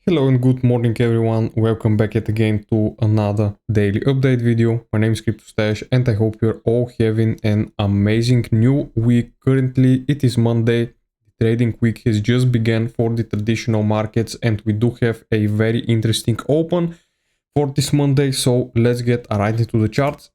Hello and good morning everyone, welcome back yet again to another daily update video. My name is CryptoStash and I hope you're all having an amazing new week. Currently it is Monday, the trading week has just begun for the traditional markets and we do have a very interesting open for this Monday. So let's get right into the charts.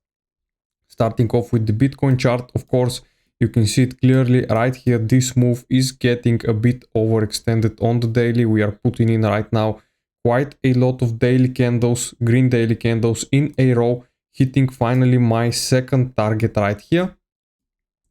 Starting off with the Bitcoin chart, of course, you can see it clearly right here. This move is getting a bit overextended on the daily. We are putting in right now quite a lot of daily candles, green daily candles in a row, hitting finally my second target right here,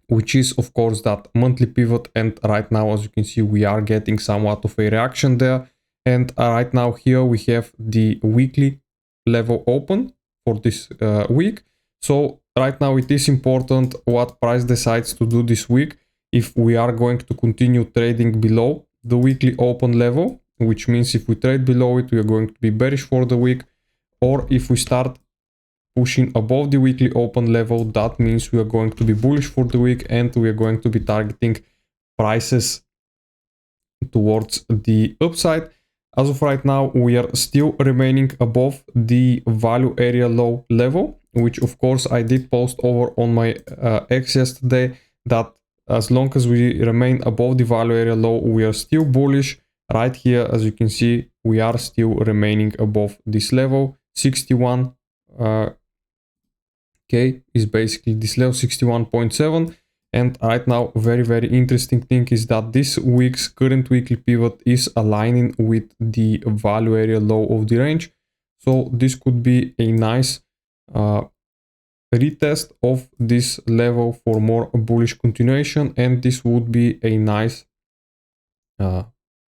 which is of course that monthly pivot. And right now, as you can see, we are getting somewhat of a reaction there. And right now here we have the weekly level open for this week. So right now it is important what price decides to do this week. If we are going to continue trading below the weekly open level, which means if we trade below it, we are going to be bearish for the week. Or if we start pushing above the weekly open level, that means we are going to be bullish for the week and we are going to be targeting prices towards the upside. As of right now, we are still remaining above the value area low level, which of course I did post over on my X yesterday, that as long as we remain above the value area low, we are still bullish. Right here, as you can see, we are still remaining above this level. 61 K is basically this level, 61.7. And right now, very interesting thing is that this week's current weekly pivot is aligning with the value area low of the range. So this could be a nice retest of this level for more bullish continuation. And this would be a nice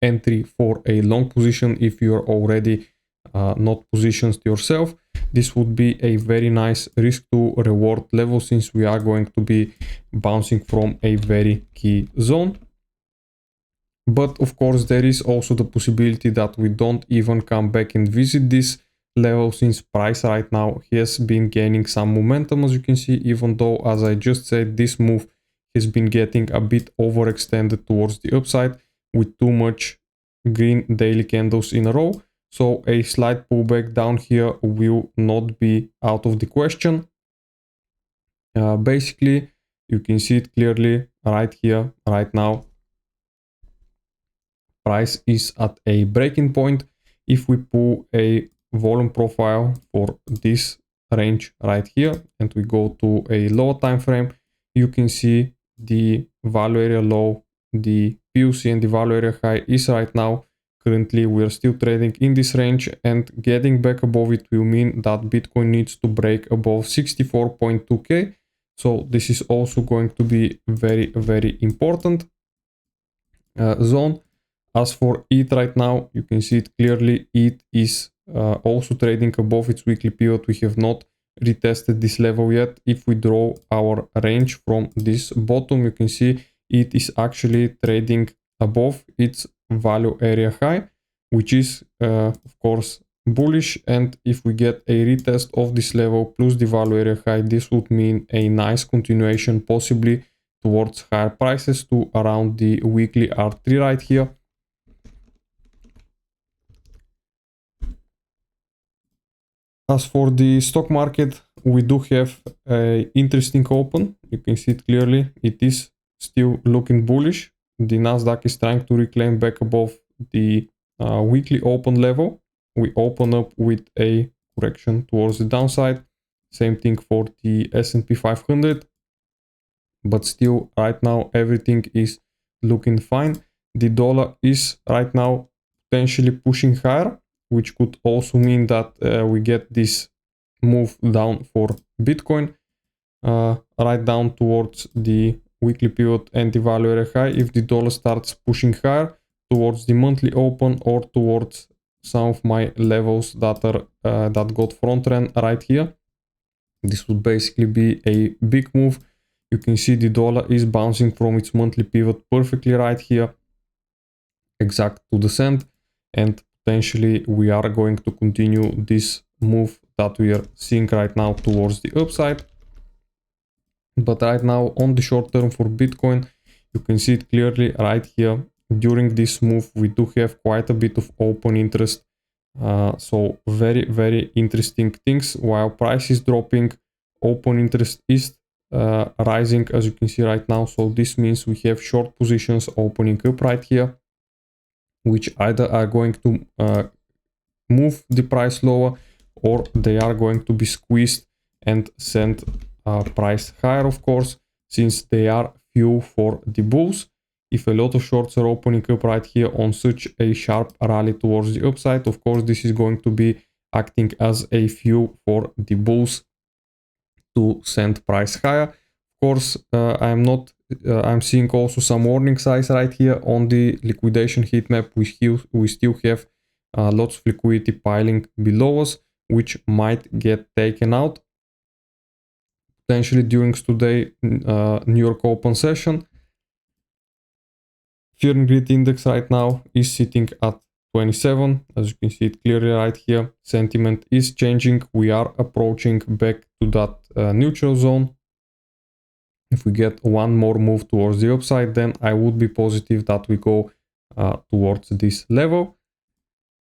entry for a long position if you're already not positioned yourself. This would be a very nice risk to reward level, since we are going to be bouncing from a very key zone. But of course there is also the possibility that we don't even come back and visit this level, since price right now has been gaining some momentum, as you can see, even though, as I just said, this move has been getting a bit overextended towards the upside with too much green daily candles in a row. So a slight pullback down here will not be out of the question. Basically, you can see it clearly right here, right now. Price is at a breaking point. If we pull a volume profile for this range right here and we go to a lower time frame, you can see the value area low, the PUC and the value area high is right now. Currently, we are still trading in this range, and getting back above it will mean that Bitcoin needs to break above 64.2K. So this is also going to be very important zone. As for ETH right now, you can see it clearly. ETH is also trading above its weekly pivot. We have not retested this level yet. If we draw our range from this bottom, you can see ETH is actually trading above its value area high, which is of course bullish. And if we get a retest of this level plus the value area high, this would mean a nice continuation, possibly towards higher prices to around the weekly R3 right here. As for the stock market, we do have a interesting open. You can see it clearly. It is still looking bullish. The Nasdaq is trying to reclaim back above the weekly open level. We open up with a correction towards the downside. Same thing for the S&P 500. But still, right now, everything is looking fine. The dollar is right now potentially pushing higher, which could also mean that we get this move down for Bitcoin, right down towards the weekly pivot and the value area high. If the dollar starts pushing higher towards the monthly open or towards some of my levels that are that got front ran right here, this would basically be a big move. You can see the dollar is bouncing from its monthly pivot perfectly right here, exact to the cent, and potentially we are going to continue this move that we are seeing right now towards the upside. But right now on the short term for Bitcoin, you can see it clearly right here. during this move we do have quite a bit of open interest. So very, very interesting things. While price is dropping, open interest is rising, as you can see right now. So this means we have short positions opening up right here, which either are going to move the price lower, or they are going to be squeezed and send price higher, of course, since they are fuel for the bulls. If a lot of shorts are opening up right here on such a sharp rally towards the upside, of course, this is going to be acting as a fuel for the bulls to send price higher. Of course, I'm seeing also some warning signs right here on the liquidation heat map. We still have lots of liquidity piling below us, which might get taken out potentially during today New York open session. Fear and greed index right now is sitting at 27. As you can see it clearly right here, sentiment is changing. We are approaching back to that neutral zone. If we get one more move towards the upside, then I would be positive that we go towards this level.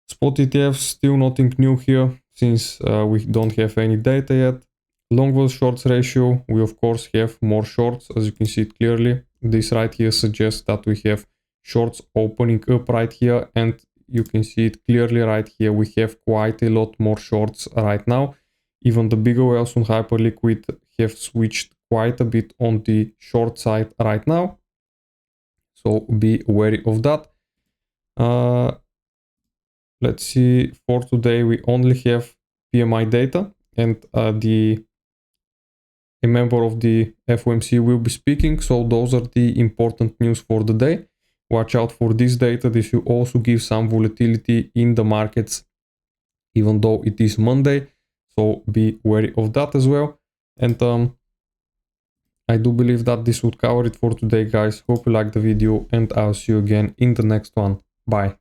Spot ETFs, still nothing new here, since we don't have any data yet. Long versus shorts ratio, we of course have more shorts, as you can see it clearly. This right here suggests that we have shorts opening up right here, and you can see it clearly right here. We have quite a lot more shorts right now. Even the bigger whales on Hyperliquid have switched quite a bit on the short side right now. So be wary of that. Let's see, for today we only have PMI data, and a member of the FOMC will be speaking. So those are the important news for the day. Watch out for this data. This will also give some volatility in the markets, even though it is Monday. So be wary of that as well. And I do believe that this would cover it for today, guys. Hope you liked the video, and I'll see you again in the next one. Bye.